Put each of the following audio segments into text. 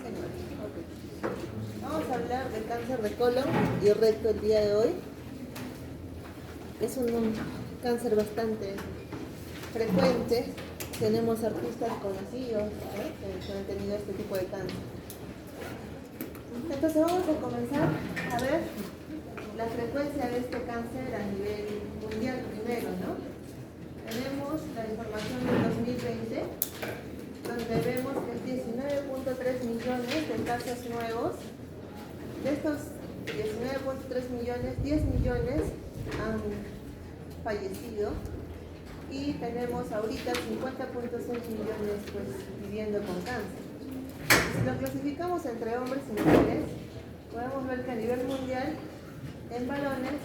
Ok. Vamos a hablar de cáncer de colon y recto el día de hoy. Es un cáncer bastante frecuente. Tenemos artistas conocidos que han tenido este tipo de cáncer. Entonces vamos a comenzar a ver la frecuencia de este cáncer a nivel mundial primero, ¿no? Tenemos la información del 2020, donde vemos que 19.3 millones de casos nuevos. De estos 19.3 millones, 10 millones han fallecido y tenemos ahorita 50.6 millones viviendo con cáncer. Si lo clasificamos entre hombres y mujeres, podemos ver que a nivel mundial, en varones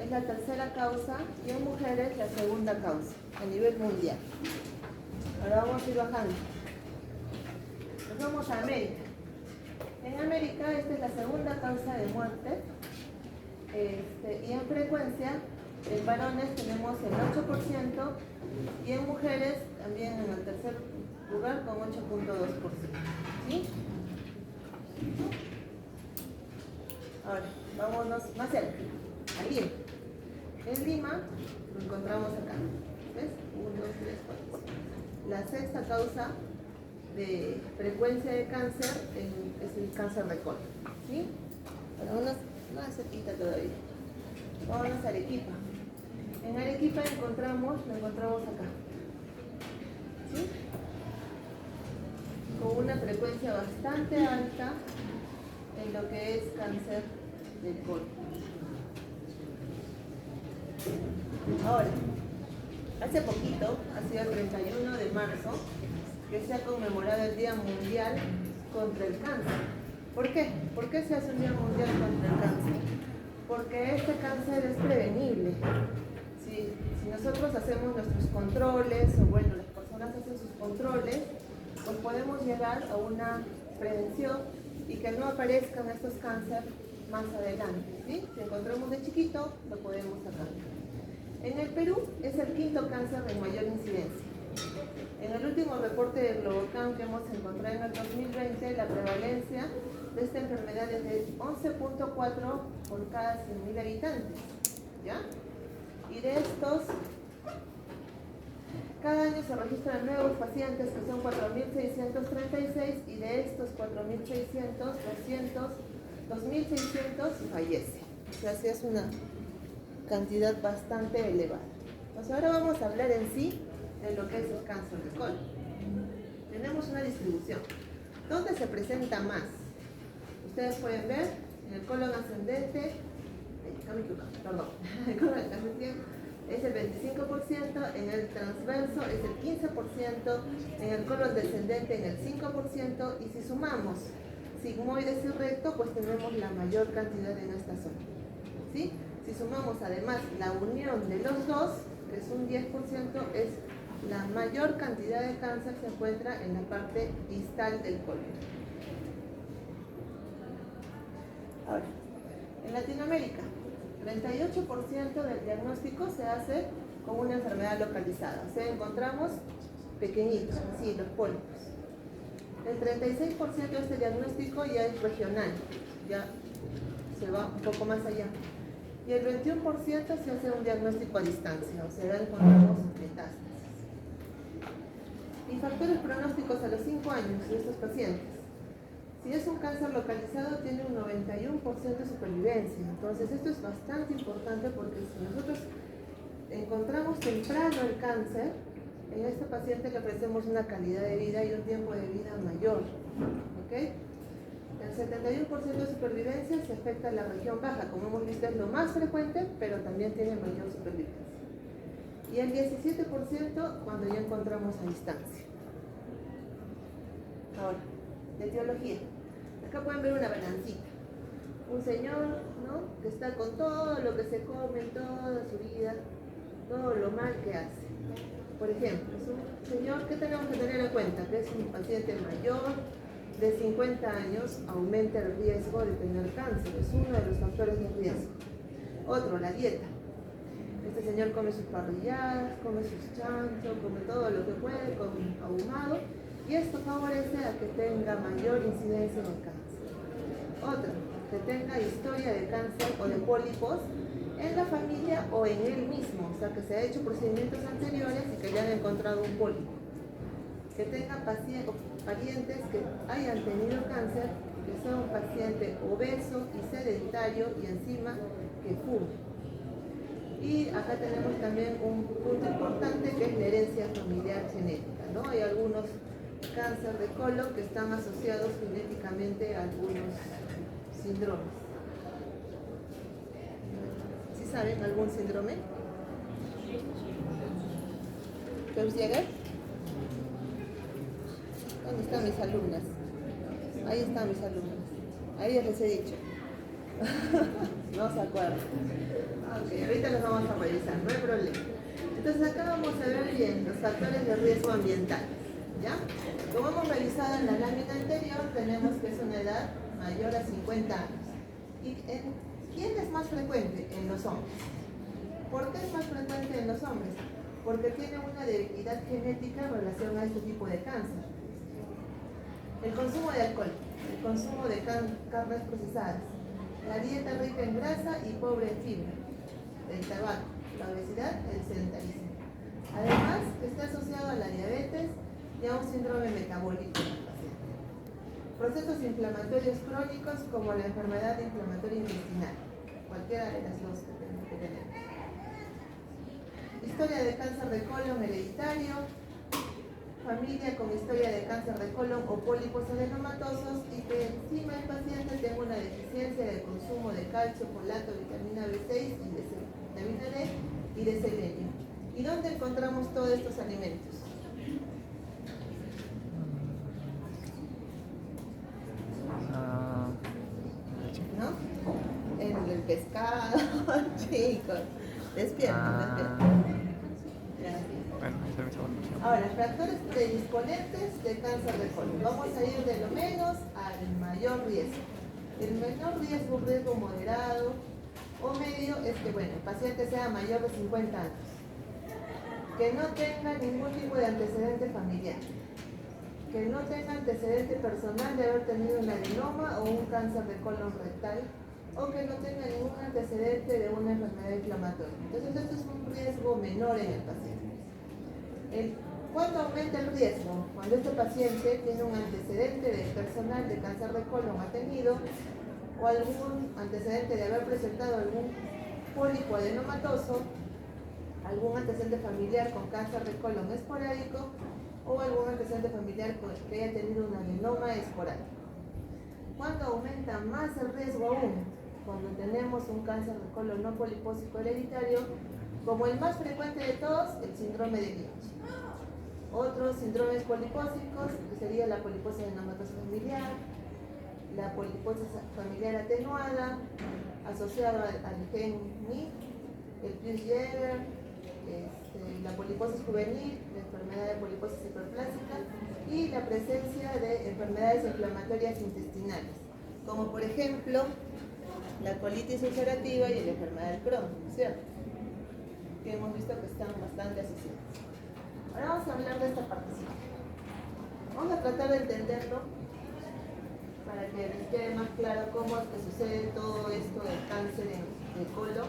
es la tercera causa y en mujeres la segunda causa, a nivel mundial. Ahora vamos a ir bajando. Nos vamos a América. En América esta es la segunda causa de muerte y en frecuencia en varones tenemos el 8% y en mujeres también en el tercer lugar con 8.2%. ¿Sí? Ahora, vámonos más cerca, a Lima. En Lima lo encontramos acá. ¿Ves? 1, 2, 3, 4. La sexta causa de frecuencia de cáncer es el cáncer de colon. ¿Sí? Ahora más cerquita todavía. Vámonos a Arequipa. En Arequipa lo encontramos acá. ¿Sí? Con una frecuencia bastante alta en lo que es cáncer del colon. Ahora, hace poquito, ha sido el 31 de marzo, que se ha conmemorado el Día Mundial contra el Cáncer. ¿Por qué? ¿Por qué se hace un Día Mundial contra el Cáncer? Porque este cáncer es prevenible. Si nosotros hacemos nuestros controles, o bueno, las personas hacen sus controles, pues podemos llegar a una prevención y que no aparezcan estos cánceres más adelante. ¿Sí? Si encontramos de chiquito, lo podemos sacar. En el Perú es el quinto cáncer de mayor incidencia. En el último reporte del Globocam que hemos encontrado en el 2020, la prevalencia de esta enfermedad es de 11.4 por cada 100.000 habitantes. ¿Ya? Y de estos, cada año se registran nuevos pacientes que son 4.636 y de estos 4.600, 2.600 fallecen. O sea, sí es una cantidad bastante elevada. Pues ahora vamos a hablar en sí de lo que es el cáncer de colon. Tenemos una distribución. ¿Dónde se presenta más? Ustedes pueden ver en el colon ascendente, el colon ascendente es el 25%, en el transverso es el 15%, en el colon descendente en el 5%, y si sumamos sigmoides y recto, pues tenemos la mayor cantidad en esta zona. ¿Sí? Si sumamos además la unión de los dos, que es un 10%, es la mayor cantidad de cáncer se encuentra en la parte distal del colon. Ahora, en Latinoamérica, 38% del diagnóstico se hace con una enfermedad localizada. O sea, encontramos pequeñitos, así, los pólipos. El 36% de este diagnóstico ya es regional, ya se va un poco más allá. Y el 21% se hace un diagnóstico a distancia, o sea, ya encontramos metástasis. Y factores pronósticos a los 5 años de estos pacientes. Si es un cáncer localizado, tiene un 91% de supervivencia. Entonces, esto es bastante importante porque si nosotros encontramos temprano el cáncer, en este paciente le ofrecemos una calidad de vida y un tiempo de vida mayor. ¿Ok? El 71% de supervivencia se afecta a la región baja. Como hemos visto, es lo más frecuente, pero también tiene mayor supervivencia. Y el 17% cuando ya encontramos a distancia. Ahora, de etiología. Acá pueden ver una balancita. Un señor, ¿no?, que está con todo lo que se come toda su vida, todo lo mal que hace. Por ejemplo, es un señor que tenemos que tener en cuenta, que es un paciente mayor, de 50 años, aumenta el riesgo de tener cáncer. Es uno de los factores de riesgo. Otro, la dieta. Este señor come sus parrilladas, come sus chanchos, come todo lo que puede, come ahumado, y esto favorece a que tenga mayor incidencia en el cáncer. Otro, que tenga historia de cáncer o de pólipos en la familia o en él mismo, o sea, que se ha hecho procedimientos anteriores y que le han encontrado un pólipo. Que tenga parientes que hayan tenido cáncer, que sea un paciente obeso y sedentario y encima que fume. Y acá tenemos también un punto importante que es la herencia familiar genética, ¿no? Hay algunos cáncer de colon que están asociados genéticamente a algunos síndromes. ¿Sí saben algún síndrome? ¿Kersieger? ¿Dónde están mis alumnas? Ahí están mis alumnas. Ahí les he dicho. No se acuerdan. Ok, ahorita los vamos a revisar, no hay problema. Entonces acá vamos a ver bien los factores de riesgo ambiental. ¿Ya? Como hemos revisado en la lámina anterior, tenemos que es una edad mayor a 50 años. ¿Y quién es más frecuente? En los hombres. ¿Por qué es más frecuente en los hombres? Porque tiene una debilidad genética en relación a este tipo de cáncer. El consumo de alcohol, el consumo de carnes procesadas, la dieta rica en grasa y pobre en fibra, el tabaco, la obesidad, el sedentarismo. Además, está asociado a la diabetes y a un síndrome metabólico en el paciente. Procesos inflamatorios crónicos como la enfermedad inflamatoria intestinal, cualquiera de las dos que tenemos. Historia de cáncer de colon hereditario, familia con historia de cáncer de colon o pólipos adenomatosos y que encima el paciente tenga una deficiencia de consumo de calcio, folato, vitamina B6 y de vitamina D y de selenio. ¿Y dónde encontramos todos estos alimentos? ¿No? En el pescado, chicos. Despierten. Ahora, factores predisponentes de cáncer de colon. Vamos a ir de lo menos al mayor riesgo. El menor riesgo moderado o medio es que, bueno, el paciente sea mayor de 50 años. Que no tenga ningún tipo de antecedente familiar. Que no tenga antecedente personal de haber tenido un adenoma o un cáncer de colon rectal. O que no tenga ningún antecedente de una enfermedad inflamatoria. Entonces, esto es un riesgo menor en el paciente. ¿Cuándo aumenta el riesgo? Cuando este paciente tiene un antecedente de personal de cáncer de colon ha tenido o algún antecedente de haber presentado algún pólipo adenomatoso, algún antecedente familiar con cáncer de colon esporádico o algún antecedente familiar que haya tenido un adenoma esporádico. ¿Cuándo aumenta más el riesgo aún? Cuando tenemos un cáncer de colon no polipósico hereditario, como el más frecuente de todos, el síndrome de Lynch. Otros síndromes polipósicos, que sería la poliposis adenomatosa familiar, la poliposis familiar atenuada, asociada al gen MYC, el Pearce-Jeghers, la poliposis juvenil, la enfermedad de poliposis hiperplástica y la presencia de enfermedades inflamatorias intestinales, como por ejemplo la colitis ulcerativa y la enfermedad del Crohn, ¿cierto? Que hemos visto que están bastante asociadas. Ahora vamos a hablar de esta partecita. Vamos a tratar de entenderlo para que les quede más claro cómo es que sucede todo esto del cáncer de colon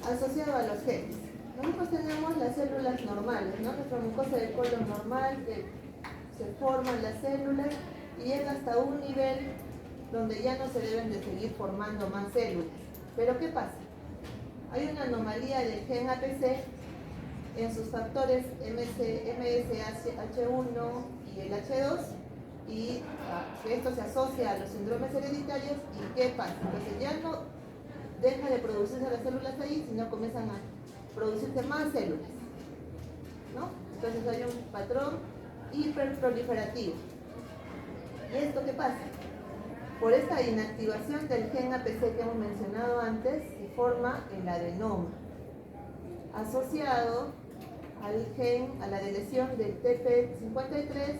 asociado a los genes. Nosotros tenemos las células normales, ¿no? Nuestra mucosa de colon normal, que se forman las células y llega hasta un nivel donde ya no se deben de seguir formando más células. Pero ¿qué pasa? Hay una anomalía del gen APC en sus factores MSH1 y el H2 y que esto se asocia a los síndromes hereditarios. ¿Y qué pasa? Entonces ya no deja de producirse las células ahí, sino comienzan a producirse más células, ¿no? Entonces hay un patrón hiperproliferativo. ¿Y esto qué pasa? Por esta inactivación del gen APC que hemos mencionado antes, se forma el adenoma, asociado al gen, a la deleción del TP53,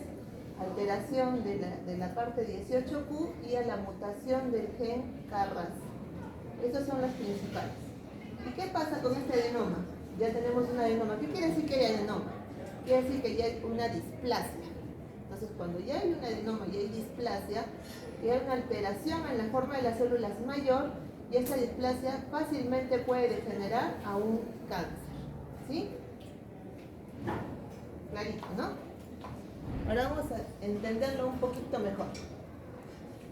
alteración de la parte 18Q y a la mutación del gen KRAS. Estas son las principales. ¿Y qué pasa con este adenoma? Ya tenemos un adenoma. ¿Qué quiere decir que hay adenoma? Quiere decir que ya hay una displasia. Entonces, cuando ya hay un adenoma y hay displasia, y hay una alteración en la forma de las células mayor, y esta displasia fácilmente puede degenerar a un cáncer. ¿Sí? Clarito, ¿no? Ahora vamos a entenderlo un poquito mejor.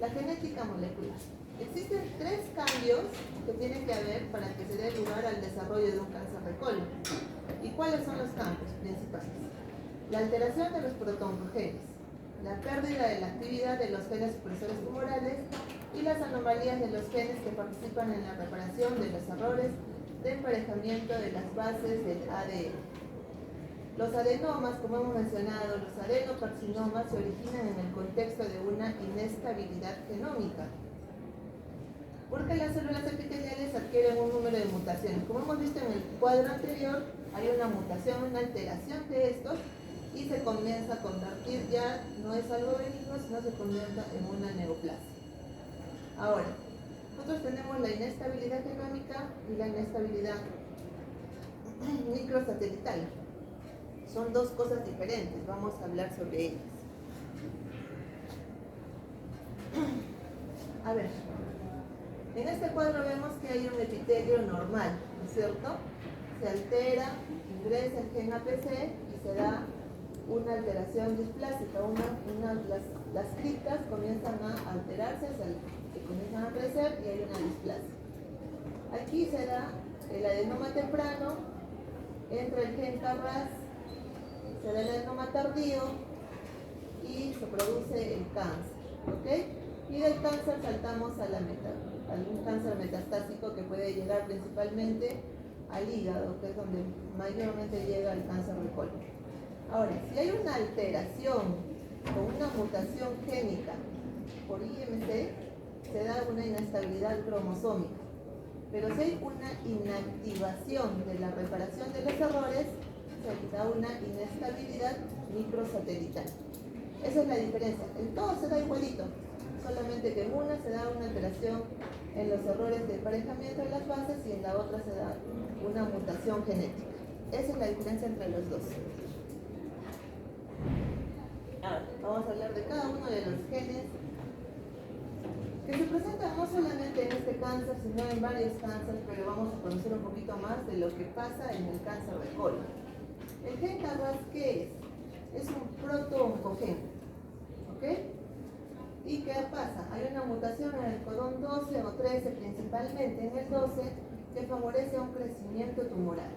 La genética molecular. Existen 3 cambios que tienen que haber para que se dé lugar al desarrollo de un cáncer de colon. ¿Y cuáles son los cambios principales? La alteración de los protoncogenes, la pérdida de la actividad de los genes supresores tumorales y las anomalías de los genes que participan en la reparación de los errores de emparejamiento de las bases del ADN. Los adenomas, como hemos mencionado, los adenocarcinomas se originan en el contexto de una inestabilidad genómica, porque las células epiteliales adquieren un número de mutaciones. Como hemos visto en el cuadro anterior, hay una mutación, una alteración de estos, y se comienza a convertir, ya no es algo benigno, sino se convierte en una neoplasia. Ahora, nosotros tenemos la inestabilidad genómica y la inestabilidad microsatelital. Son 2 cosas diferentes, vamos a hablar sobre ellas. A ver, en este cuadro vemos que hay un epitelio normal, ¿no es cierto? Se altera, ingresa el gen APC y se da una alteración displásica. Las criptas comienzan a alterarse, se comienzan a crecer y hay una displasia. Aquí se da el adenoma temprano, entra el gen KRAS, se da el adenoma tardío y se produce el cáncer, ¿ok? Y del cáncer saltamos a un cáncer metastásico que puede llegar principalmente al hígado, que es donde mayormente llega el cáncer de colon. Ahora, si hay una alteración o una mutación génica por IMC, se da una inestabilidad cromosómica. Pero si hay una inactivación de la reparación de los errores, se da una inestabilidad microsatelital. Esa es la diferencia. En todo se da igualito, solamente que en una se da una alteración en los errores de emparejamiento de las bases y en la otra se da una mutación genética. Esa es la diferencia entre los dos. Ahora, vamos a hablar de cada uno de los genes que se presentan no solamente en este cáncer, sino en varios cánceres, pero vamos a conocer un poquito más de lo que pasa en el cáncer de colon. El gen KRAS, ¿qué es? Es un proto-oncogen, ¿ok? ¿Y qué pasa? Hay una mutación en el codón 12 o 13, principalmente en el 12, que favorece un crecimiento tumoral.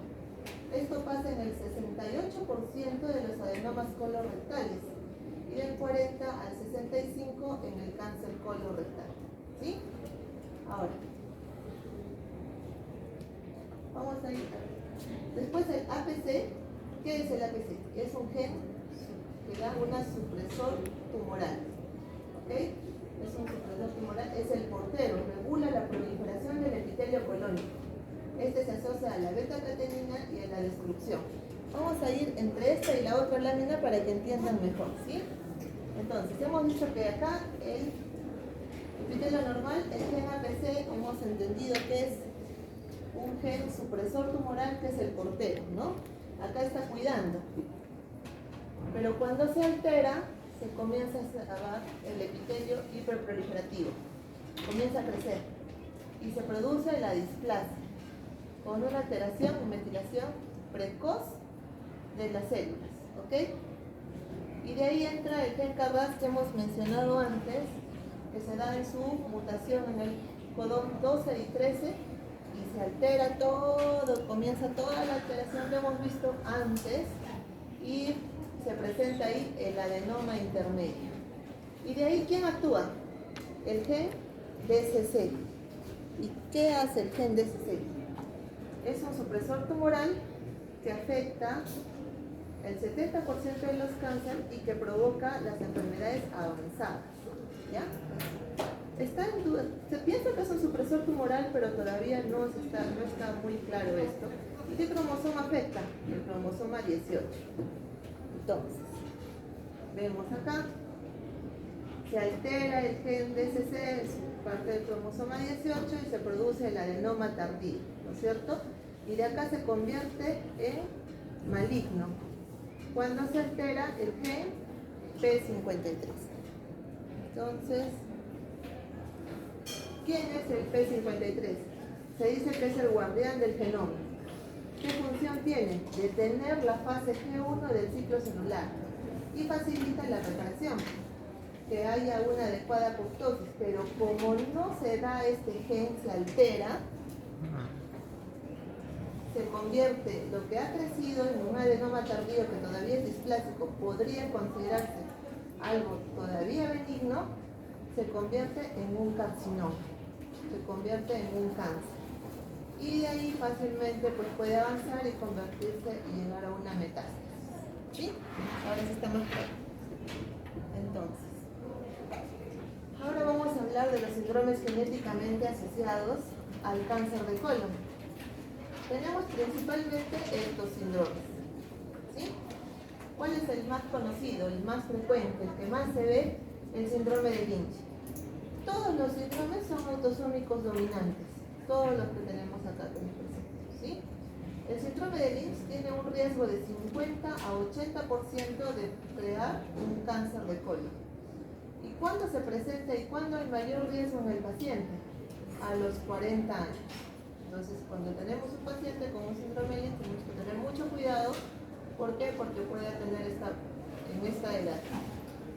Esto pasa en el 68% de los adenomas colorectales y del 40 al 65 en el cáncer colorectal. ¿Sí? Ahora, vamos a ir. Después el APC. ¿Qué es el APC? Es un gen que da un supresor tumoral. ¿Ok? Es un supresor tumoral, es el portero, regula la proliferación del epitelio colónico. Este se asocia a la beta-catenina y a la destrucción. Vamos a ir entre esta y la otra lámina para que entiendan mejor, ¿sí? Entonces, hemos visto que acá el epitelio normal, el gen APC, hemos entendido que es un gen supresor tumoral que es el portero, ¿no? Acá está cuidando. Pero cuando se altera, se comienza a dar el epitelio hiperproliferativo. Comienza a crecer y se produce la displasia, con una alteración y metilación precoz de las células, ¿ok? Y de ahí entra el gen KRAS que hemos mencionado antes, que se da en su mutación en el codón 12 y 13, y se altera todo, comienza toda la alteración que hemos visto antes, y se presenta ahí el adenoma intermedio. Y de ahí, ¿quién actúa? El gen DCC. ¿Y qué hace el gen DCC? Es un supresor tumoral que afecta el 70% de los cánceres y que provoca las enfermedades avanzadas. ¿Ya? Está en duda. Se piensa que es un supresor tumoral, pero todavía no está muy claro esto. ¿Y qué cromosoma afecta? El cromosoma 18. Entonces, vemos acá, se altera el gen DCC, es parte del cromosoma 18, y se produce el adenoma tardío, ¿no es cierto? Y de acá se convierte en maligno. Cuando se altera el gen P53. Entonces, ¿quién es el P53? Se dice que es el guardián del genoma. ¿Qué función tiene? Detener la fase G1 del ciclo celular y facilita la reparación, que haya una adecuada apoptosis, pero como no se da este gen, se altera, se convierte lo que ha crecido en un adenoma tardío que todavía es displásico, podría considerarse algo todavía benigno, se convierte en un carcinoma, se convierte en un cáncer. Y de ahí fácilmente pues, puede avanzar y convertirse y llegar a una metástasis. ¿Sí? Ahora sí está más claro. Entonces, ahora vamos a hablar de los síndromes genéticamente asociados al cáncer de colon. Tenemos principalmente estos síndromes. ¿Sí? ¿Cuál es el más conocido, el más frecuente, el que más se ve? El síndrome de Lynch. Todos los síndromes son autosómicos dominantes, todos los que tenemos acá presentes. ¿Sí? El síndrome de Lynch tiene un riesgo de 50 a 80% de crear un cáncer de colon. ¿Y cuándo se presenta y cuándo hay mayor riesgo en el paciente? A los 40 años. Entonces, cuando tenemos un paciente con un síndrome de Lynch, tenemos que tener mucho cuidado. ¿Por qué? Porque puede tener en esta edad.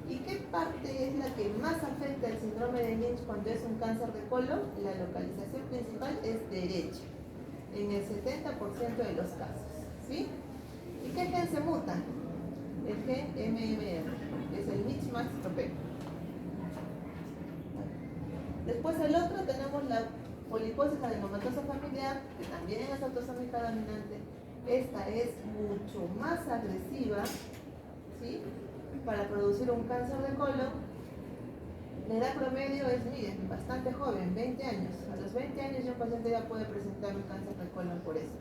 ¿Y qué parte es la que más afecta el síndrome de Lynch cuando es un cáncer de colon? La localización principal es derecha, en el 70% de los casos. ¿Sí? ¿Y qué gen se muta? El gen MMR, que es el mismatch tropeo. Después el otro tenemos la poliposis adenomatosa familiar, que también es autosómica dominante. Esta es mucho más agresiva, ¿sí?, para producir un cáncer de colon. La edad promedio es, miren, bastante joven, 20 años. A los 20 años ya un paciente ya puede presentar un cáncer de colon por eso.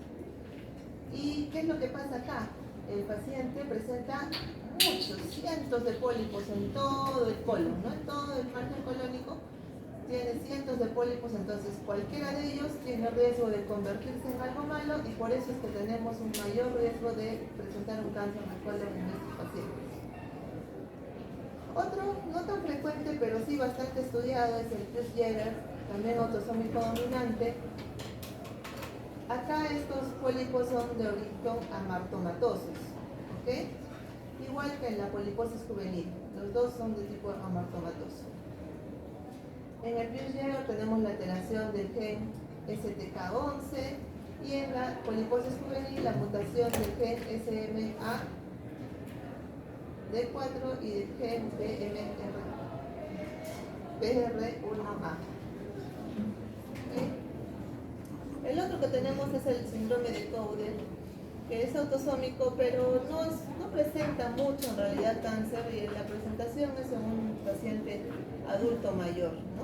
¿Y qué es lo que pasa acá? El paciente presenta muchos, cientos de pólipos en todo el colon, ¿no? En todo el margen colónico tiene cientos de pólipos, entonces cualquiera de ellos tiene riesgo de convertirse en algo malo y por eso es que tenemos un mayor riesgo de presentar un cáncer de colon en estos pacientes. Otro, no tan frecuente, pero sí bastante estudiado, es el Creutzfeldt-Jakob, también autosómico dominante. Acá estos pólipos son de origen amartomatosos, ¿ok? Igual que en la poliposis juvenil, los dos son de tipo amartomatoso. En el Creutzfeldt-Jakob tenemos la alteración del gen STK11 y en la poliposis juvenil la mutación del gen SMA D4 y del gen PR1A. ¿Okay? El otro que tenemos es el síndrome de Cowden, que es autosómico, pero no presenta mucho en realidad cáncer, y la presentación es en un paciente adulto mayor, ¿no?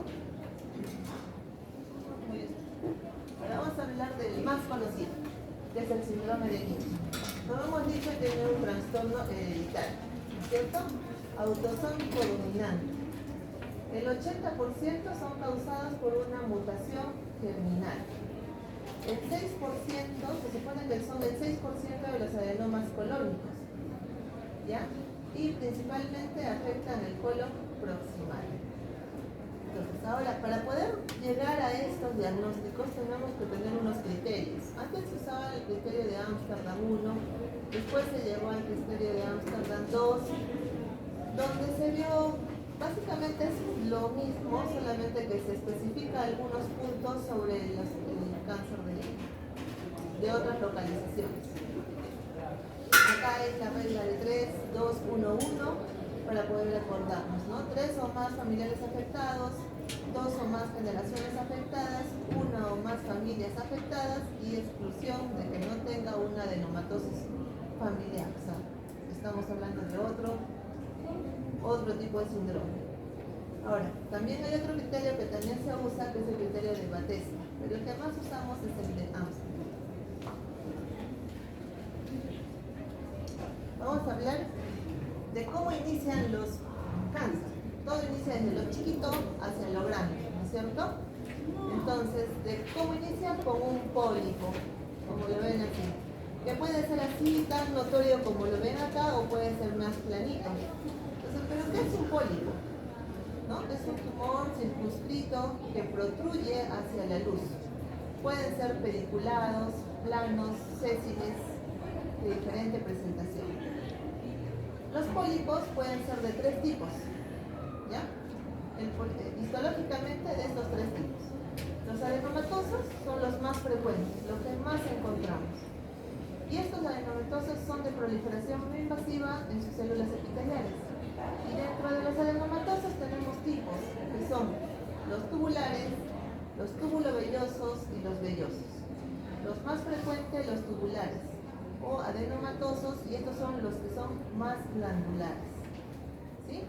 Muy bien. Ahora vamos a hablar del más conocido, que es el síndrome de Lynch. Como hemos dicho, tiene un trastorno hereditario, ¿cierto? Autosómico dominante. El 80% son causados por una mutación germinal. El 6%, se supone que son el 6% de los adenomas colónicos, ¿ya? Y principalmente afectan el colon proximal. Entonces, ahora, para poder llegar a estos diagnósticos tenemos que tener unos criterios. Antes se usaba el criterio de Ámsterdam 1, después se llegó al criterio de Ámsterdam 2, donde se vio, básicamente es lo mismo, solamente que se especifica algunos puntos sobre el cáncer de otras localizaciones. Acá es la regla de 3, 2, 1, 1, para poder acordarnos, ¿no? 3 o más familiares afectados, 2 o más generaciones afectadas, 1 o más familias afectadas y exclusión de que no tenga una adenomatosis familiar. O sea, estamos hablando de otro tipo de síndrome. Ahora, también hay otro criterio que también se usa, que es el criterio de Batesta, pero el que más usamos es el de Amsterdam. Vamos a hablar de cómo inician los cánceres. Todo inicia desde lo chiquito hacia lo grande, ¿no es cierto? Entonces, de cómo inicia con un pólipo, como lo ven aquí, que puede ser así tan notorio como lo ven acá o puede ser más planito. Entonces, ¿qué es un pólipo? ¿No? Es un tumor circunscrito que protruye hacia la luz. Pueden ser pediculados, planos, sésiles, de diferente presentación. Los pólipos pueden ser de tres tipos, ¿ya? Histológicamente de estos tres tipos. Los adenomatosos son los más frecuentes, los que más encontramos. Y estos adenomatosos son de proliferación no invasiva en sus células epiteliales. Y dentro de los adenomatosos tenemos tipos, que son los tubulares, los tubulovellosos y los vellosos. Los más frecuentes, los tubulares o adenomatosos, y estos son los que son más glandulares. ¿Sí?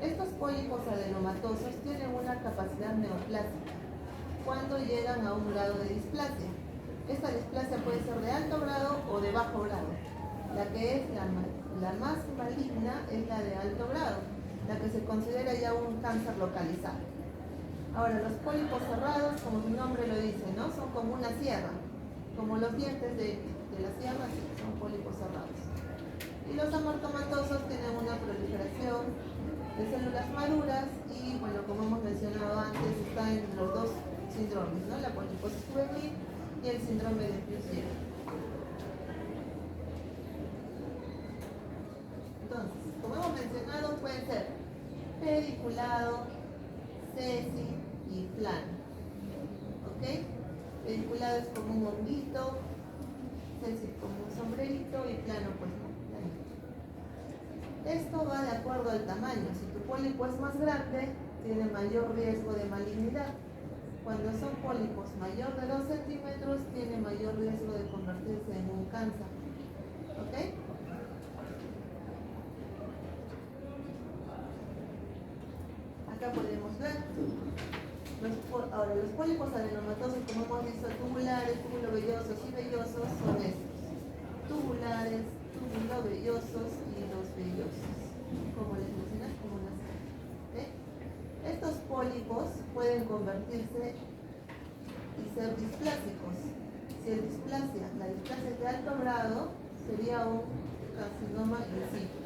Estos pólipos adenomatosos tienen una capacidad neoplásica cuando llegan a un grado de displasia. Esta displasia puede ser de alto grado o de bajo grado. La que es la más maligna es la de alto grado, la que se considera ya un cáncer localizado. Ahora, los pólipos cerrados, como su nombre lo dice, ¿no? Son como una sierra, como los dientes de la sierra, sí, son pólipos cerrados. Y los amartomatosos tienen una proliferación de células maduras y, bueno, como hemos mencionado antes, está en los dos síndromes, ¿no? La poliposis juvenil y el síndrome de Pierre. Entonces, como hemos mencionado, pueden ser pediculado, sésil y plano. ¿Ok? Pediculado es como un honguito, sésil como un sombrerito y plano pues no. Esto va de acuerdo al tamaño. Si tu pólipo es más grande, tiene mayor riesgo de malignidad. Cuando son pólipos mayor de 2 centímetros, tiene mayor riesgo de convertirse en un cáncer. ¿Ok? Acá podemos ver. Ahora, los pólipos adenomatosos, como hemos visto, tubulares, tubulovellosos y vellosos son estos. Tubulares, tubulovellosos y los vellosos. Como les mencioné, como las. ¿Okay? Estos pólipos pueden convertirse y ser displásicos. Si la displasia es de alto grado, sería un carcinoma in situ.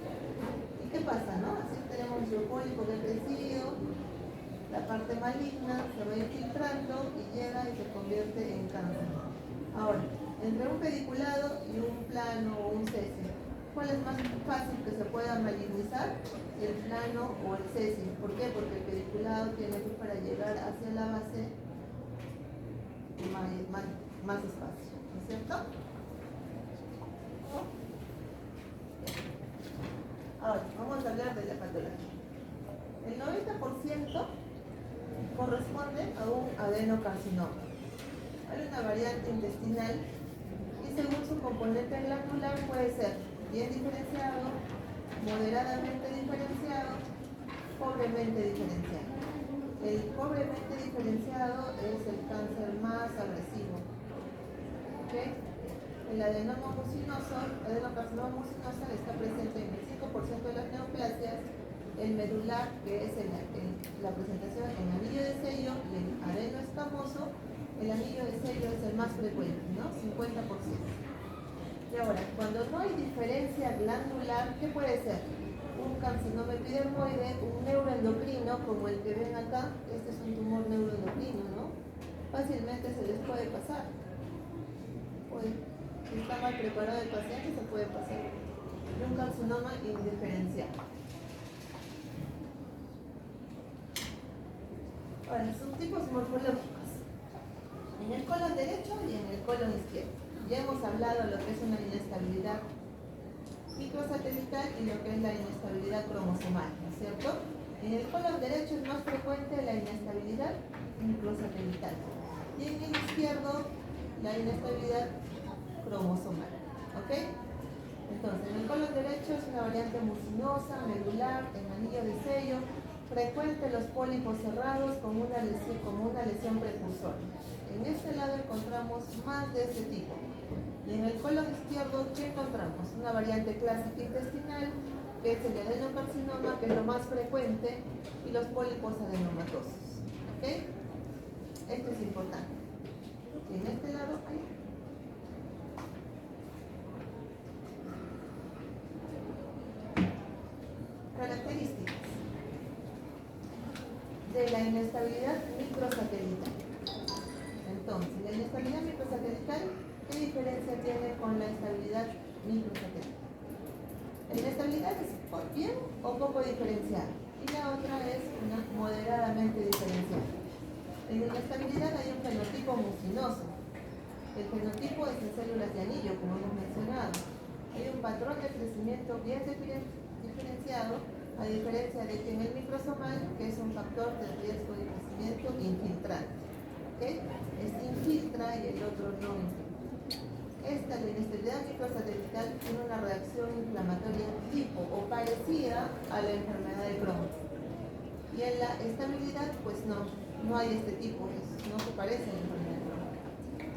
¿Y qué pasa, no? Así tenemos un pólipo que ha crecido, la parte maligna se va infiltrando y llega y se convierte en cáncer. Ahora, entre un pediculado y un plano o un sésil, ¿cuál es más fácil que se pueda malignizar? El plano o el sésil. ¿Por qué? Porque el pediculado tiene que, para llegar hacia la base, más espacio, ¿no es cierto? Ahora, vamos a hablar de la patología. El 90% corresponde a un adenocarcinoma. Hay una variante intestinal y según su componente glandular puede ser bien diferenciado, moderadamente diferenciado, pobremente diferenciado. El pobremente diferenciado es el cáncer más agresivo. ¿Okay? El adenocarcinoma mucinoso está presente en el 5% de las neoplasias. El medular, que es la presentación en anillo de sello, y el adeno escamoso, el anillo de sello es el más frecuente, ¿no? 50%. Y ahora, cuando no hay diferencia glandular, ¿qué puede ser? Un carcinoma epidermoide, un neuroendocrino, como el que ven acá. Este es un tumor neuroendocrino, ¿no? Fácilmente se les puede pasar. Si está mal preparado el paciente, se puede pasar. Y un carcinoma indiferenciado. Ahora, subtipos morfológicos. En el colon derecho y en el colon izquierdo. Ya hemos hablado de lo que es una inestabilidad microsatelital y lo que es la inestabilidad cromosomal, ¿no es cierto? En el colon derecho es más frecuente la inestabilidad microsatelital y en el izquierdo la inestabilidad cromosomal, ¿ok? Entonces, en el colon derecho es una variante mucinosa, medular, en anillo de sello, frecuente los pólipos cerrados como una lesión precursora. En este lado encontramos más de este tipo. Y en el colon izquierdo, ¿qué encontramos? Una variante clásica intestinal, que es el adenocarcinoma, que es lo más frecuente, y los pólipos adenomatosos. ¿Ok? Esto es importante. Y en este lado hay. Características. de la inestabilidad microsatelital. Entonces, la inestabilidad microsatelital, ¿qué diferencia tiene con la estabilidad microsatelital? La inestabilidad es bien o poco diferenciada y la otra es una moderadamente diferenciada. En la inestabilidad hay un fenotipo mucinoso. El fenotipo es en células de anillo, como hemos mencionado. Hay un patrón de crecimiento bien diferenciado, a diferencia de que en el microsomal, que es un factor de riesgo de crecimiento infiltrante. ¿Okay? Este infiltra y el otro no infiltra. Esta, la inestabilidad microsatelital, tiene una reacción inflamatoria tipo o parecida a la enfermedad de Crohn. Y en la estabilidad, pues no hay este tipo, no se parece a la enfermedad de Crohn.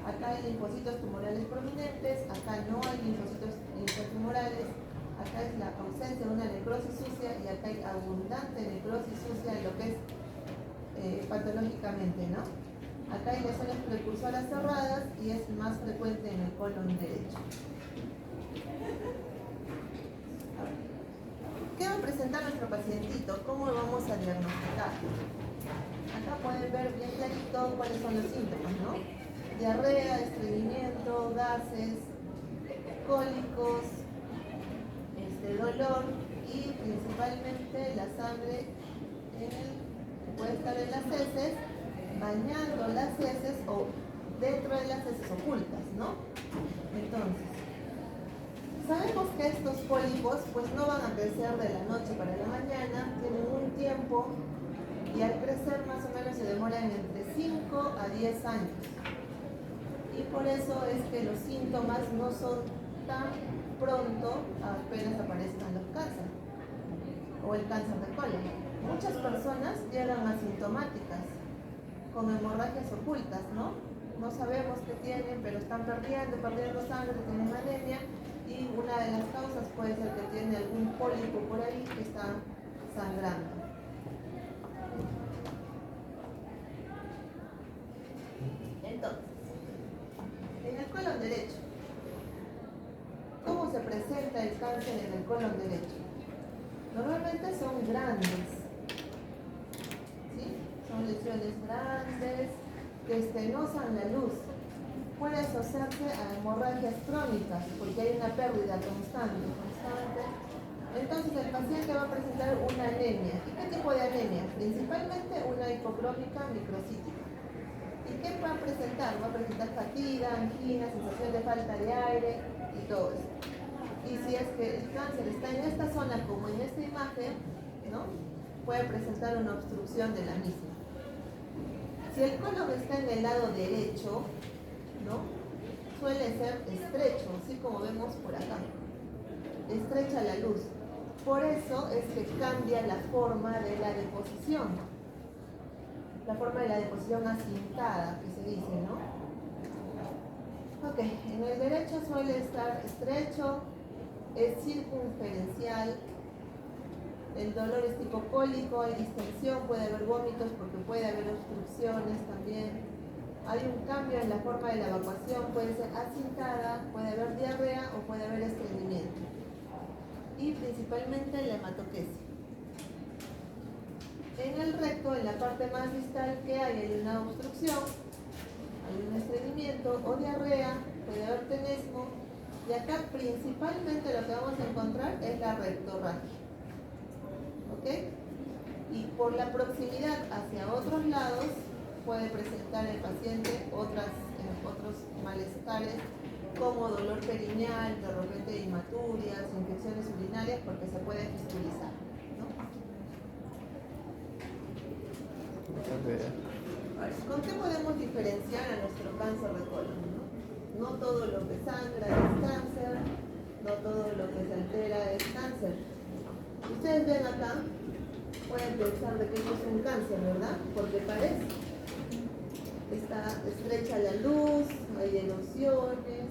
Acá hay linfocitos tumorales prominentes, acá no hay linfocitos intratumorales, acá es la ausencia de una necrosis sucia y acá hay abundante necrosis sucia en lo que es patológicamente, ¿no? Acá hay lesiones precursoras cerradas y es más frecuente en el colon derecho. ¿Qué va a presentar nuestro pacientito? ¿Cómo lo vamos a diagnosticar? Acá pueden ver bien clarito cuáles son los síntomas, ¿no? Diarrea, estreñimiento, gases, cólicos, dolor y principalmente la sangre puede estar en las heces, bañando las heces o dentro de las heces ocultas, ¿no? Entonces, sabemos que estos pólipos pues no van a crecer de la noche para la mañana, tienen un tiempo y al crecer más o menos se demoran entre 5 a 10 años. Y por eso es que los síntomas no son tan pronto apenas aparezcan los cánceres o el cáncer de colon. Muchas personas llegan asintomáticas con hemorragias ocultas, ¿no? No sabemos qué tienen, pero están perdiendo sangre, tienen anemia y una de las causas puede ser que tiene algún pólipo por ahí que está sangrando. Entonces, en el colon derecho, ¿cómo se presenta el cáncer en el colon derecho? Normalmente son grandes, ¿sí? Son lesiones grandes que estenosan la luz. Puede asociarse a hemorragias crónicas porque hay una pérdida constante. Entonces el paciente va a presentar una anemia. ¿Y qué tipo de anemia? Principalmente una hipocrómica microcítica. ¿Y qué va a presentar? Va a presentar fatiga, angina, sensación de falta de aire y todo eso. Y si es que el cáncer está en esta zona como en esta imagen, ¿no? Puede presentar una obstrucción de la misma. Si el colon está en el lado derecho, ¿no? Suele ser estrecho, así como vemos por acá. Estrecha la luz. Por eso es que cambia la forma de la deposición. La forma de la deposición acintada, que se dice, ¿no? Ok, en el derecho suele estar estrecho, es circunferencial, el dolor es tipo cólico, hay distensión, puede haber vómitos porque puede haber obstrucciones también. Hay un cambio en la forma de la evacuación, puede ser acintada, puede haber diarrea o puede haber estreñimiento. Y principalmente la hematoquesia. En el recto, en la parte más distal, ¿qué hay? Hay una obstrucción, hay un estreñimiento o diarrea, puede haber tenesmo. Y acá principalmente lo que vamos a encontrar es la rectorragia. ¿Ok? Y por la proximidad hacia otros lados puede presentar el paciente otros malestares como dolor perineal, de repente hematurias, infecciones urinarias porque se puede fistulizar, ¿no? ¿Con qué podemos diferenciar a nuestro cáncer de colon? No todo lo que sangra es cáncer, no todo lo que se altera es cáncer. Ustedes ven acá, pueden pensar de que esto es un cáncer, ¿verdad? Porque parece. Está estrecha la luz, hay erosiones,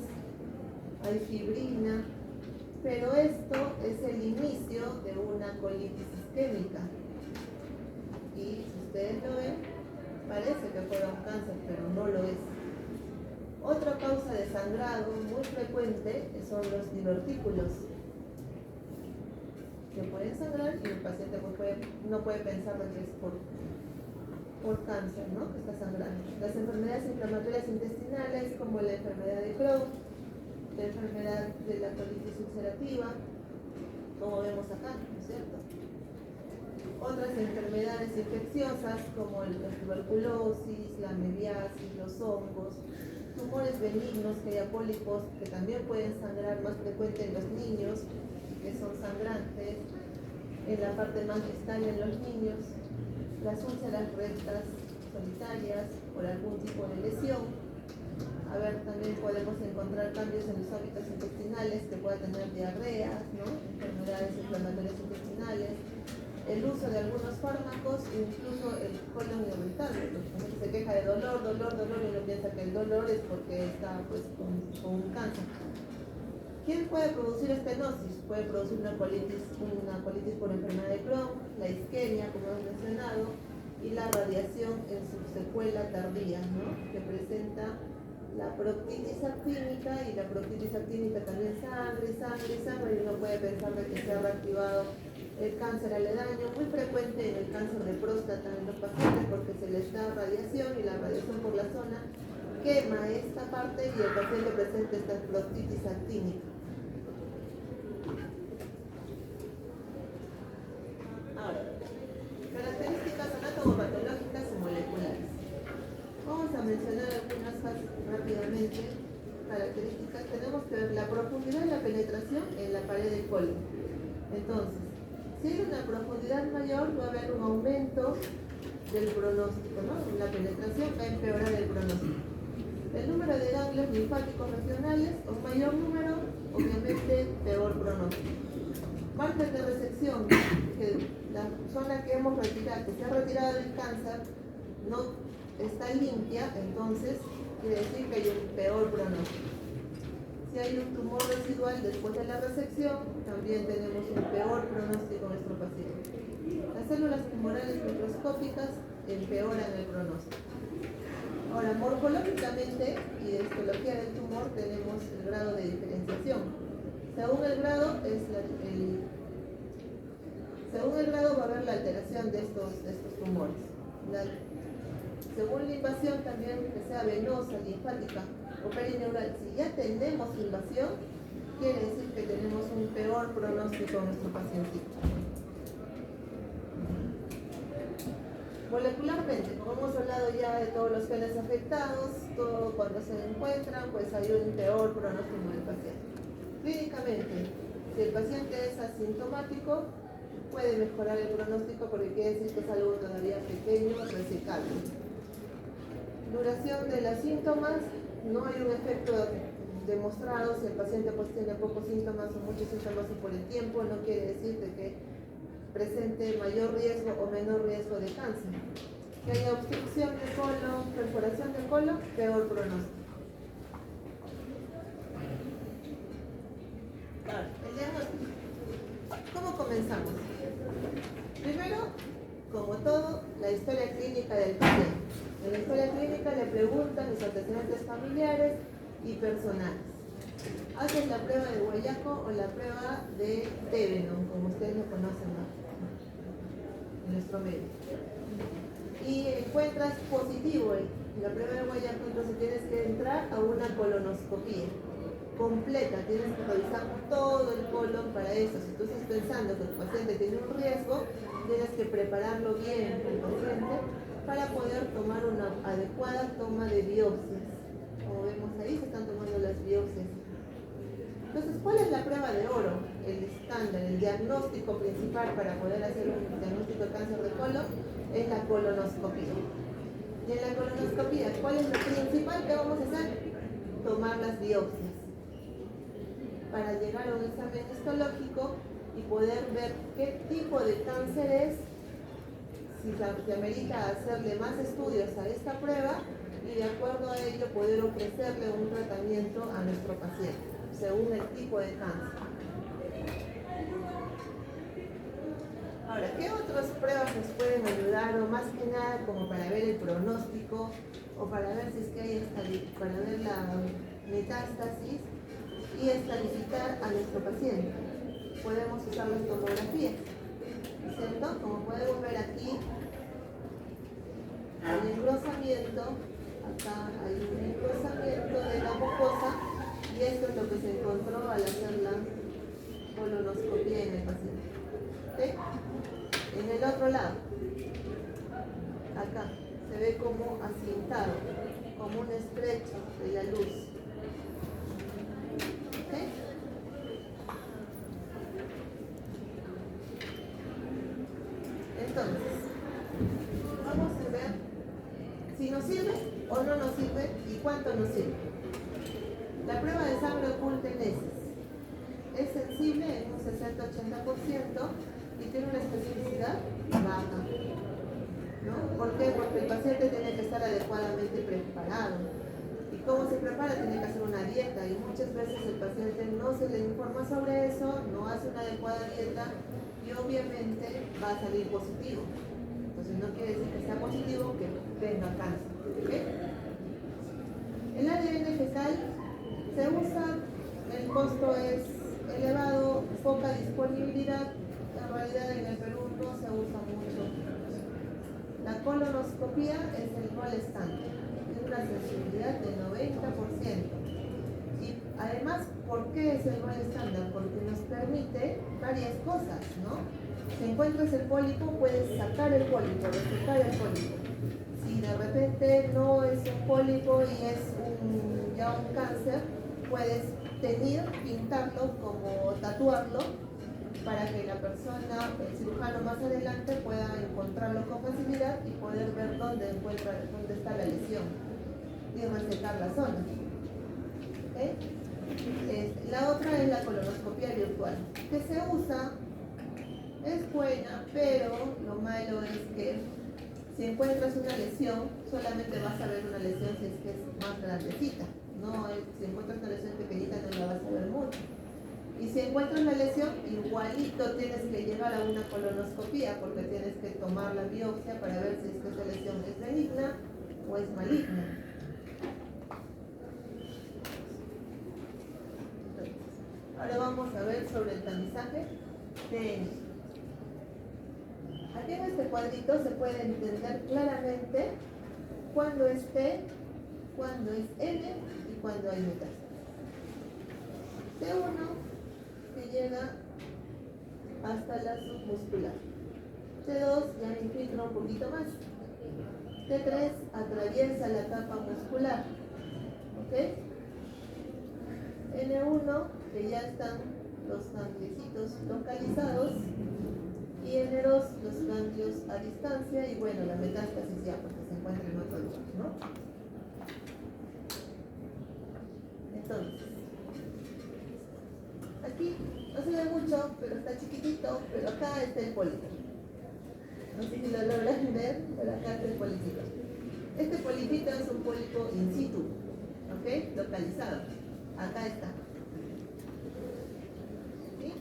hay fibrina, pero esto es el inicio de una colitis isquémica. Y si ustedes lo ven, parece que fuera un cáncer, pero no lo es. Otra causa de sangrado muy frecuente son los divertículos, que pueden sangrar y el paciente no puede pensar de que es por por cáncer, ¿no? Que está sangrando. Las enfermedades inflamatorias intestinales, como la enfermedad de Crohn, la enfermedad de la colitis ulcerativa, como vemos acá, ¿no es cierto? Otras enfermedades infecciosas, como la tuberculosis, la mebiasis, los hongos, tumores benignos, que haya pólipos, que también pueden sangrar, más frecuente en los niños, que son sangrantes, en la parte más distal en los niños, las úlceras rectas solitarias por algún tipo de lesión. A ver, también podemos encontrar cambios en los hábitos intestinales, que pueda tener diarreas, ¿no? Enfermedades inflamatorias intestinales, el uso de algunos fármacos e incluso el colon irritable. La gente se queja de dolor y uno piensa que el dolor es porque está pues con un cáncer. ¿Quién puede producir estenosis? Puede producir una colitis por enfermedad de Crohn, la isquemia, como hemos mencionado, y la radiación en su secuela tardía, ¿no? Que presenta la proctitis actínica, y la proctitis actínica también sangre, y uno puede pensar de que se ha reactivado el cáncer aledaño, muy frecuente en el cáncer de próstata en los pacientes, porque se les da radiación y la radiación por la zona quema esta parte y el paciente presenta esta proctitis actínica. Ahora, características anatomopatológicas y moleculares. Vamos a mencionar algunas rápidamente características. Tenemos que ver la profundidad de la penetración en la pared del colon. Entonces, si hay una profundidad mayor, va a haber un aumento del pronóstico, ¿no? La penetración va a empeorar el pronóstico. El número de ganglios linfáticos regionales, un mayor número, obviamente peor pronóstico. Margen de resección, que la zona que hemos retirado, que se ha retirado del cáncer, no está limpia, entonces quiere decir que hay un peor pronóstico. Si hay un tumor residual después de la resección, también tenemos un peor pronóstico en nuestro paciente. Las células tumorales microscópicas empeoran el pronóstico. Ahora, morfológicamente y de histología del tumor tenemos el grado de diferenciación. Según el grado va a haber la alteración de estos tumores. Según la invasión también, que sea venosa, linfática o perineural, si ya tenemos invasión, quiere decir que tenemos un peor pronóstico en nuestro pacientito. Molecularmente, como hemos hablado ya de todos los genes afectados, todo cuando se encuentran, pues hay un peor pronóstico del paciente. Clínicamente, si el paciente es asintomático, puede mejorar el pronóstico porque quiere decir que es algo todavía pequeño, resecable. Duración de los síntomas, no hay un efecto demostrado. Si el paciente pues tiene pocos síntomas o muchos síntomas y por el tiempo, no quiere decir de que presente mayor riesgo o menor riesgo de cáncer. Que haya obstrucción del colon, perforación del colon, peor pronóstico. Ahora, el diagnóstico. ¿Cómo comenzamos? Primero, como todo, la historia clínica del paciente. En la historia clínica le preguntan los antecedentes familiares y personales. Haces la prueba de Guayaco o la prueba de Tevenon, como ustedes lo conocen, ¿no? En nuestro medio. Y encuentras positivo en la prueba de Guayaco, entonces tienes que entrar a una colonoscopía completa, tienes que revisar todo el colon para eso. Si tú estás pensando que tu paciente tiene un riesgo, tienes que prepararlo bien el paciente para poder tomar una adecuada toma de biopsias. Como vemos ahí, se están tomando las biopsias. Entonces, ¿cuál es la prueba de oro? El estándar, el diagnóstico principal para poder hacer un diagnóstico de cáncer de colon es la colonoscopía. Y en la colonoscopía, ¿cuál es lo principal que vamos a hacer? Tomar las biopsias para llegar a un examen histológico y poder ver qué tipo de cáncer es, si se amerita hacerle más estudios a esta prueba y de acuerdo a ello poder ofrecerle un tratamiento a nuestro paciente, según el tipo de cáncer. Ahora, ¿qué otras pruebas nos pueden ayudar, o más que nada como para ver el pronóstico o para ver si es que hay para ver la metástasis y estabilizar a nuestro paciente? Podemos usar las tomografías, ¿cierto? Como podemos ver aquí, hay engrosamiento, acá hay un engrosamiento de la mucosa, y esto es lo que se encontró al hacer la colonoscopia en el paciente. ¿Okay? En el otro lado, acá, se ve como acintado, como un estrecho de la luz. ¿Okay? Entonces, vamos a ver si nos sirve o no nos sirve y cuánto nos sirve. La prueba de sangre oculta en heces es sensible en un 60-80% y tiene una especificidad baja. ¿No? ¿Por qué? Porque el paciente tiene que estar adecuadamente preparado. ¿Y cómo se prepara? Tiene que hacer una dieta, y muchas veces el paciente no se le informa sobre eso, no hace una adecuada dieta y obviamente va a salir positivo. Entonces no quiere decir que sea positivo que tenga cáncer. ¿Okay? El ADN fecal se usa, el costo es elevado, poca disponibilidad, en realidad en el Perú no se usa mucho. La colonoscopia es el gol estándar, tiene una sensibilidad del 90%. Y además, ¿por qué es el gol estándar? Porque nos permite varias cosas, ¿no? Si encuentras el pólipo, puedes sacar el pólipo, resecar el pólipo. Si de repente no es un pólipo y es ya un cáncer, puedes teñir, pintarlo, como tatuarlo, para que la persona, el cirujano más adelante, pueda encontrarlo con facilidad y poder ver dónde está la lesión y resecar la zona. ¿Okay? La otra es la colonoscopia virtual, que se usa, es buena, pero lo malo es que si encuentras una lesión, solamente vas a ver una lesión si es que es más grandecita. No, si encuentras una lesión pequeñita no la vas a ver mucho. Y si encuentras la lesión, igualito tienes que llegar a una colonoscopia, porque tienes que tomar la biopsia para ver si es que esa lesión es benigna o es maligna. Entonces, ahora vamos a ver sobre el tamizaje de. Aquí en este cuadrito se puede entender claramente cuándo es T, cuándo es N y cuándo hay metástasis. T1 que llega hasta la submuscular. T2 ya infiltra un poquito más. T3 atraviesa la capa muscular. ¿Ok? N1 que ya están los gangliositos localizados. Y N2 los ganglios a distancia y bueno, la metástasis ya porque se encuentra en otro lugar, ¿no? Entonces, aquí no se ve mucho, pero está chiquitito, pero acá está el pólipo. No sé si lo logran ver, pero acá está el polipito. Este polipito es un pólipo in situ, ¿ok? Localizado. Acá está. ¿Sí?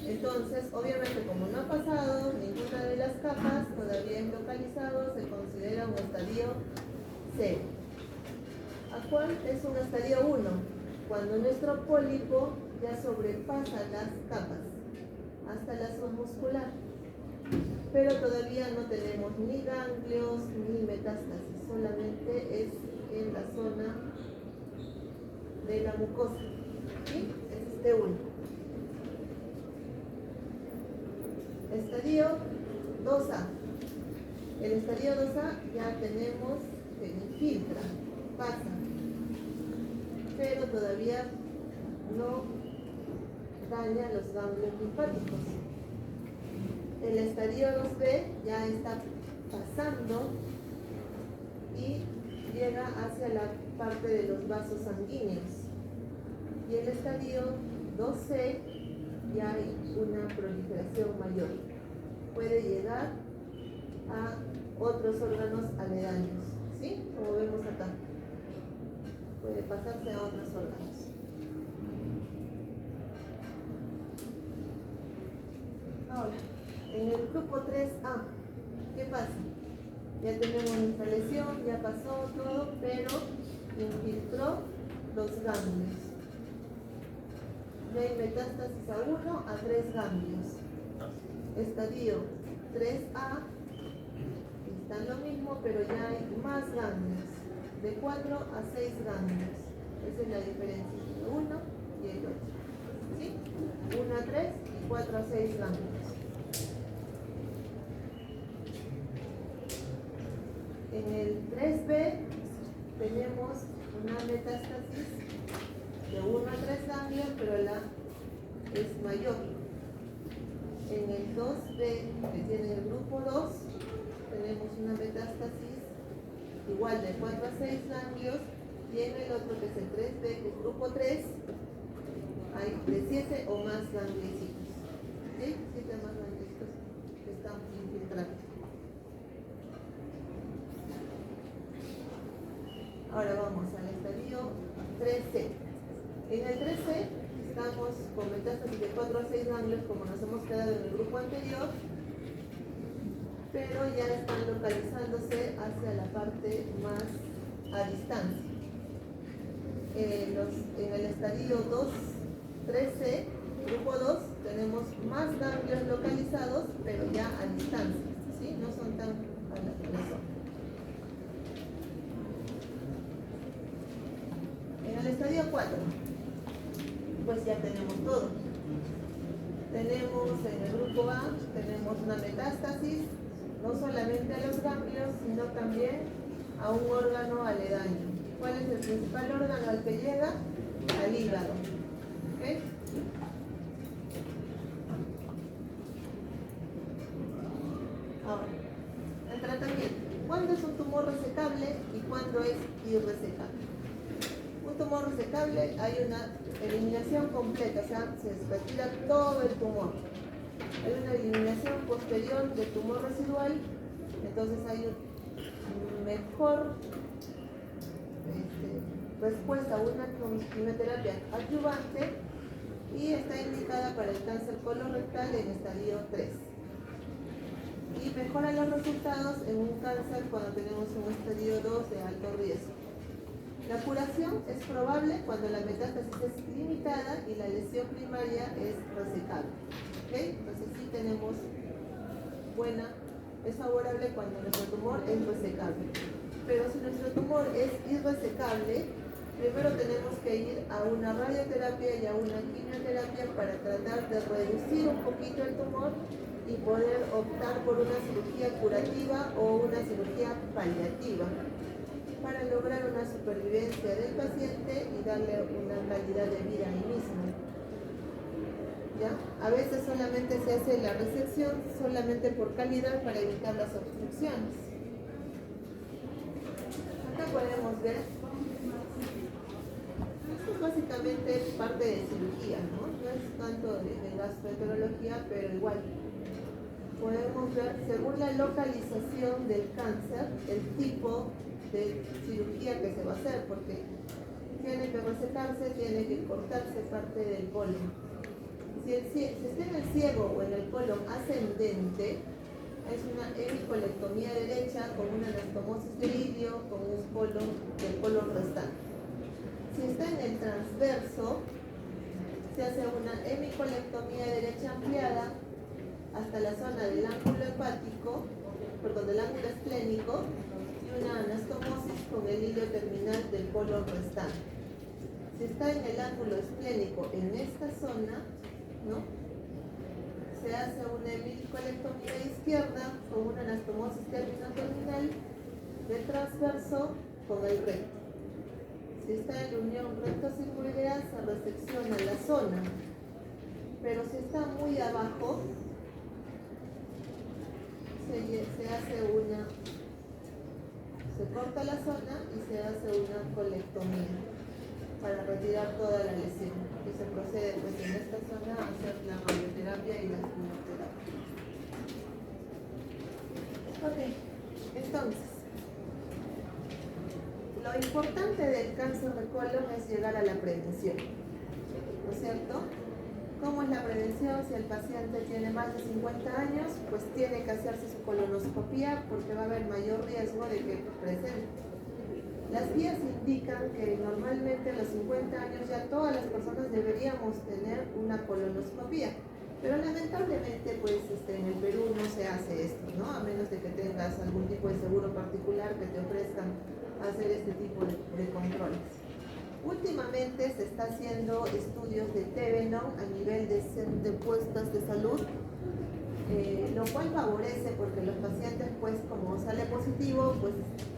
Entonces, obviamente, como no ha pasado ninguna de las capas, todavía es localizado, se considera un estadio 0. ¿A cuál es un estadio 1? Cuando nuestro pólipo ya sobrepasa las capas hasta la submuscular, pero todavía no tenemos ni ganglios ni metástasis, solamente es en la zona de la mucosa. ¿Sí? Es este 1. Estadio 2A. El estadio 2A ya tenemos que infiltra, pasa, pero todavía no daña los ganglios linfáticos. El estadio 2B ya está pasando y llega hacia la parte de los vasos sanguíneos. Y el estadio 2C ya hay una proliferación mayor. Puede llegar a otros órganos aledaños, ¿sí? Como vemos acá. Puede pasarse a otros órganos. Ahora, en el grupo 3A, ¿qué pasa? Ya tenemos nuestra lesión, ya pasó todo, pero infiltró los ganglios. Ya hay metástasis a 1 a 3 ganglios. Estadio 3A, están lo mismo, pero ya hay más ganglios, de 4 a 6 ganglios. Esa es la diferencia entre uno y el otro. ¿Sí? 1 a 3 y 4 a 6 ganglios. En el 3B tenemos una metástasis de 1 a 3 ganglios, pero la es mayor. En el 2B, que tiene el grupo 2, tenemos una metástasis igual de 4 a 6 ganglios, y en el otro, que es el 3B, que es grupo 3, hay de 7 o más gangliositos. ¿Sí? 7 o más gangliositos que están infiltrados. Ahora vamos al estadio 3C. En el 3C estamos con metástasis de 4 a 6 ganglios, como nos hemos quedado en el grupo anterior, pero ya están localizándose hacia la parte más a distancia. En el estadio 3C, grupo 2, tenemos más ganglios localizados, pero ya a distancia, ¿sí? No son tan a la zona. En el estadio 4, pues ya tenemos todo. Tenemos en el grupo A, tenemos una metástasis, no solamente a los ganglios, sino también a un órgano aledaño. ¿Cuál es el principal órgano al que llega? Al hígado. ¿Okay? Ahora, el tratamiento. ¿Cuándo es un tumor resecable y cuándo es irresecable? Un tumor resecable, hay una eliminación completa, o sea, se retira todo el tumor. Hay una eliminación posterior del tumor residual, entonces hay una mejor respuesta a una quimioterapia adyuvante y está indicada para el cáncer colorectal en estadio 3. Y mejora los resultados en un cáncer cuando tenemos un estadio 2 de alto riesgo. La curación es probable cuando la metástasis es limitada y la lesión primaria es resecable. ¿Okay? Entonces sí tenemos es favorable cuando nuestro tumor es resecable. Pero si nuestro tumor es irresecable, primero tenemos que ir a una radioterapia y a una quimioterapia para tratar de reducir un poquito el tumor y poder optar por una cirugía curativa o una cirugía paliativa, para lograr una supervivencia del paciente y darle una calidad de vida ahí mismo. ¿Ya? A veces solamente se hace la resección solamente por calidad para evitar las obstrucciones. Acá podemos ver, esto es básicamente parte de cirugía, ¿no? No es tanto de gastroenterología, pero igual. Podemos ver, según la localización del cáncer, el tipo de cirugía que se va a hacer, porque tiene que resecarse, tiene que cortarse parte del colon. Si está en el ciego o en el colon ascendente, es una hemicolectomía derecha con una anastomosis de ilio con un colon del colon restante. Si está en el transverso, se hace una hemicolectomía derecha ampliada hasta la zona del ángulo hepático, del ángulo esplénico, y una anastomosis con el hilo terminal del colon restante. Si está en el ángulo esplénico en esta zona, ¿no?, se hace una hemicolectomía izquierda con una anastomosis terminal del transverso con el recto. Si está en la unión recto-sigmoidea, se resecciona la zona, pero si está muy abajo, se corta la zona y se hace una colectomía para retirar toda la lesión. Y se procede pues en esta zona a hacer la radioterapia y la quimioterapia. Ok, entonces, lo importante del cáncer de colon es llegar a la prevención, ¿no es cierto? ¿Cómo es la prevención? Si el paciente tiene más de 50 años, pues tiene que hacerse su colonoscopía porque va a haber mayor riesgo de que presente. Las guías indican que normalmente a los 50 años ya todas las personas deberíamos tener una colonoscopía. Pero lamentablemente, pues en el Perú no se hace esto, ¿no? A menos de que tengas algún tipo de seguro particular que te ofrezcan hacer este tipo de controles. Últimamente se está haciendo estudios de Tevenon a nivel de puestos de salud, lo cual favorece porque los pacientes, pues como sale positivo, pues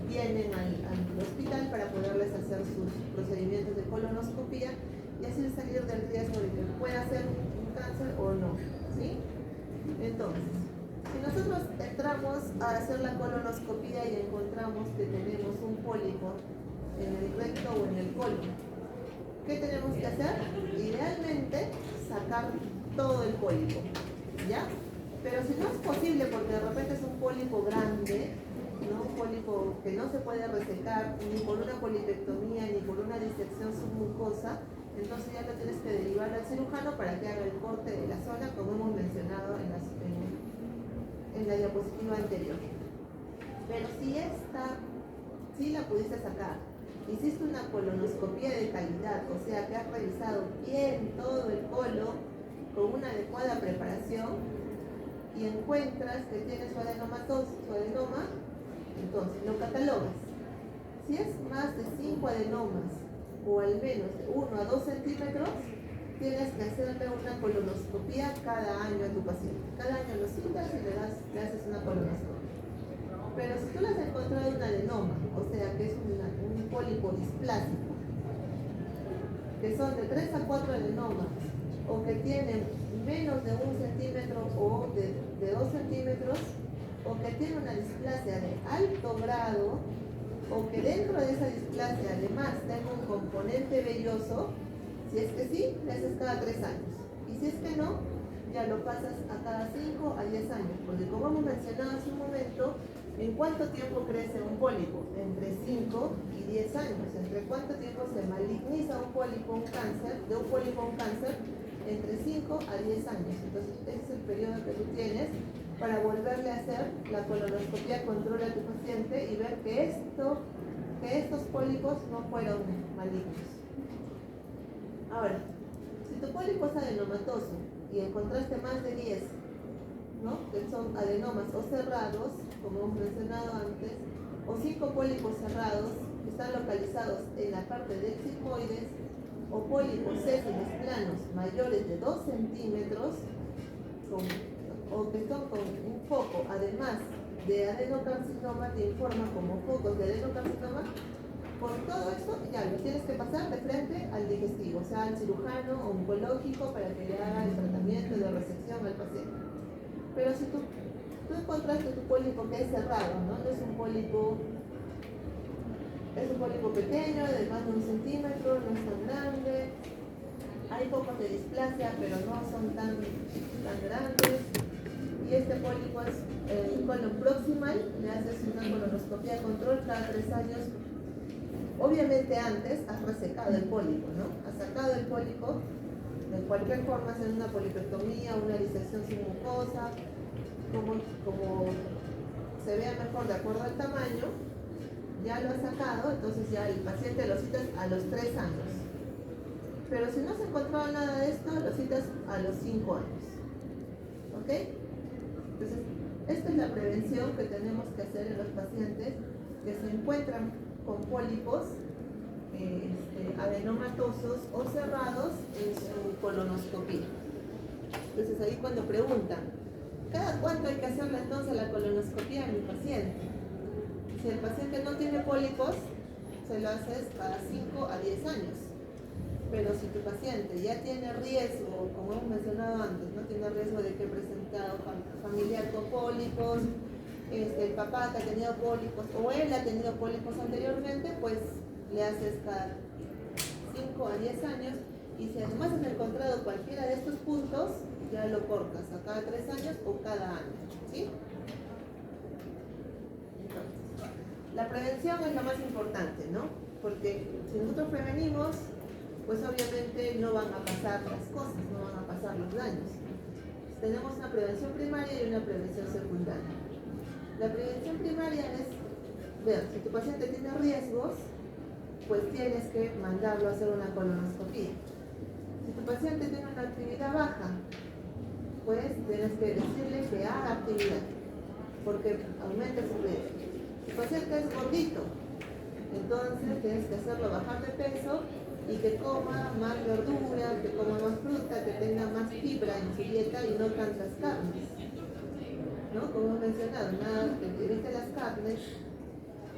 vienen al hospital para poderles hacer sus procedimientos de colonoscopía y así salir del riesgo de que pueda ser un cáncer o no, ¿sí? Entonces, si nosotros entramos a hacer la colonoscopía y encontramos que tenemos un pólipo en el recto o en el colon, ¿qué tenemos que hacer? Idealmente, sacar todo el pólipo, ¿ya? Pero si no es posible, porque de repente es un pólipo grande, ¿no? Un pólipo que no se puede resecar ni por una polipectomía ni por una disección submucosa, entonces ya lo tienes que derivar al cirujano para que haga el corte de la zona, como hemos mencionado en la diapositiva anterior. Pero si la pudiste sacar, hiciste una colonoscopía de calidad, o sea que has revisado bien todo el colon con una adecuada preparación, y encuentras que tienes su adenoma, entonces lo catalogas. Si es más de 5 adenomas o al menos de 1 a 2 centímetros, tienes que hacerle una colonoscopía cada año a tu paciente. Cada año lo citas y le haces una colonoscopia. Pero si tú le has encontrado un adenoma, o sea que es un pólipo displásico, que son de 3 a 4 adenomas, o que tienen menos de 1 centímetro o de 2 centímetros, o que tiene una displasia de alto grado, o que dentro de esa displasia además tenga un componente velloso, si es que sí, le haces cada 3 años. Y si es que no, ya lo pasas a cada 5 a 10 años, porque como hemos mencionado hace un momento, ¿en cuánto tiempo crece un pólipo? Entre 5 y 10 años. ¿Entre cuánto tiempo se maligniza un pólipo, un cáncer, de un pólipo a un cáncer? Entre 5 a 10 años. Entonces, ese es el periodo que tú tienes para volverle a hacer la colonoscopia control a tu paciente y ver que estos pólipos no fueron malignos. Ahora, si tu pólipo es adenomatoso y encontraste más de 10, ¿no? Que son adenomas o cerrados, como hemos mencionado antes, o 5 pólipos cerrados que están localizados en la parte del sigmoides, o pólipos sésiles planos mayores de 2 centímetros, o que son con un foco, además de adenocarcinoma, te informa como focos de adenocarcinoma. Por todo esto, ya lo tienes que pasar de frente al digestivo, o sea, al cirujano oncológico para que le haga el tratamiento de resección al paciente. Pero si tú encontraste tu pólipo que es cerrado, ¿no? No es un pólipo, es un pólipo pequeño, de más de 1 centímetro, no es tan grande, hay focos de displasia, pero no son tan grandes, y este pólipo es el colon proximal, le haces una colonoscopia control cada 3 años. Obviamente antes has resecado el pólipo, ¿no? Has sacado el pólipo, de cualquier forma, haciendo una polipectomía, una disección submucosa, como se vea mejor de acuerdo al tamaño, ya lo has sacado, entonces ya el paciente lo citas a los 3 años. Pero si no se encontraba nada de esto, lo citas a los 5 años. ¿Ok? Entonces, esta es la prevención que tenemos que hacer en los pacientes que se encuentran con pólipos adenomatosos o cerrados en su colonoscopía. Entonces ahí cuando preguntan, ¿cada cuánto hay que hacerle entonces la colonoscopía a mi paciente? Si el paciente no tiene pólipos, se lo haces cada 5 a 10 años. Pero si tu paciente ya tiene riesgo, como hemos mencionado antes, no tiene riesgo de que presentado familiar con pólipos, el papá que ha tenido pólipos o él ha tenido pólipos anteriormente, pues le haces cada 5 a 10 años, y si además has encontrado cualquiera de estos puntos, ya lo cortas a cada 3 años o cada año, ¿sí? Entonces, la prevención es lo más importante, ¿no? Porque si nosotros prevenimos, pues obviamente no van a pasar las cosas, no van a pasar los daños. Tenemos una prevención primaria y una prevención secundaria. La prevención primaria es, ver, si tu paciente tiene riesgos, pues tienes que mandarlo a hacer una colonoscopía. Si tu paciente tiene una actividad baja, pues tienes que decirle que haga actividad, porque aumenta su riesgo. El paciente es gordito, entonces tienes que hacerlo bajar de peso y que coma más verdura, que coma más fruta, que tenga más fibra en su dieta y no tantas carnes, ¿no? Como he mencionado, nada que evite las carnes.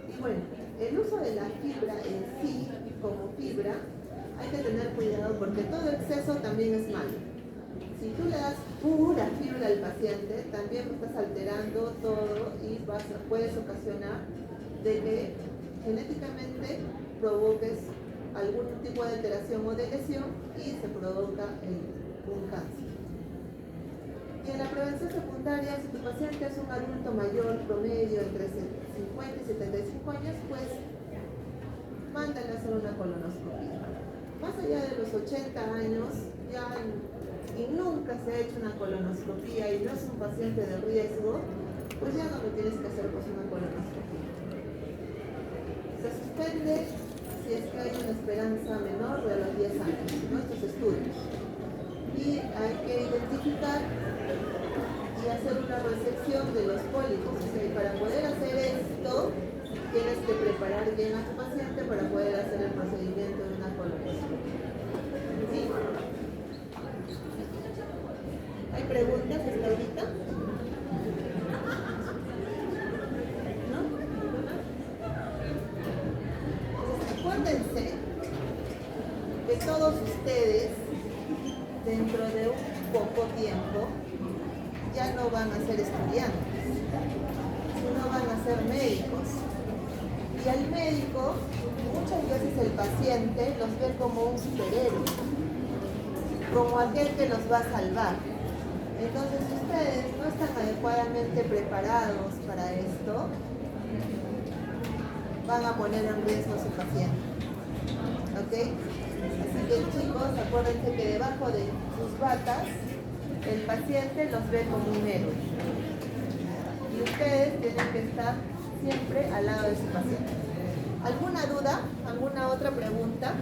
Y bueno, el uso de la fibra en sí, como fibra, hay que tener cuidado porque todo exceso también es malo. Si tú le das pura fibra al paciente, también estás alterando todo y puedes ocasionar de que genéticamente provoques algún tipo de alteración o de lesión y se provoca un cáncer. Y en la prevención secundaria, si tu paciente es un adulto mayor promedio entre 50 y 75 años, pues mándale a hacer una colonoscopia. Más allá de los 80 años, y nunca se ha hecho una colonoscopia y no es un paciente de riesgo, pues ya no lo tienes que hacer pues una colonoscopia. Se suspende si es que hay una esperanza menor de los 10 años, ¿no? Estos estudios. Y hay que identificar y hacer una resección de los pólipos. O sea, y para poder hacer esto, tienes que preparar bien a tu paciente para poder hacer el procedimiento de una colonoscopia. ¿Sí? ¿Hay preguntas hasta ahorita? ¿No? Entonces, acuérdense que todos ustedes, dentro de un poco tiempo, ya no van a ser estudiantes, sino van a ser médicos. Y al médico, muchas veces el paciente los ve como un superhéroe, como aquel que los va a salvar. Entonces, si ustedes no están adecuadamente preparados para esto, van a poner en riesgo a su paciente. ¿Ok? Así que, chicos, acuérdense que debajo de sus batas, el paciente los ve como un héroe. Y ustedes tienen que estar siempre al lado de su paciente. ¿Alguna duda? ¿Alguna otra pregunta?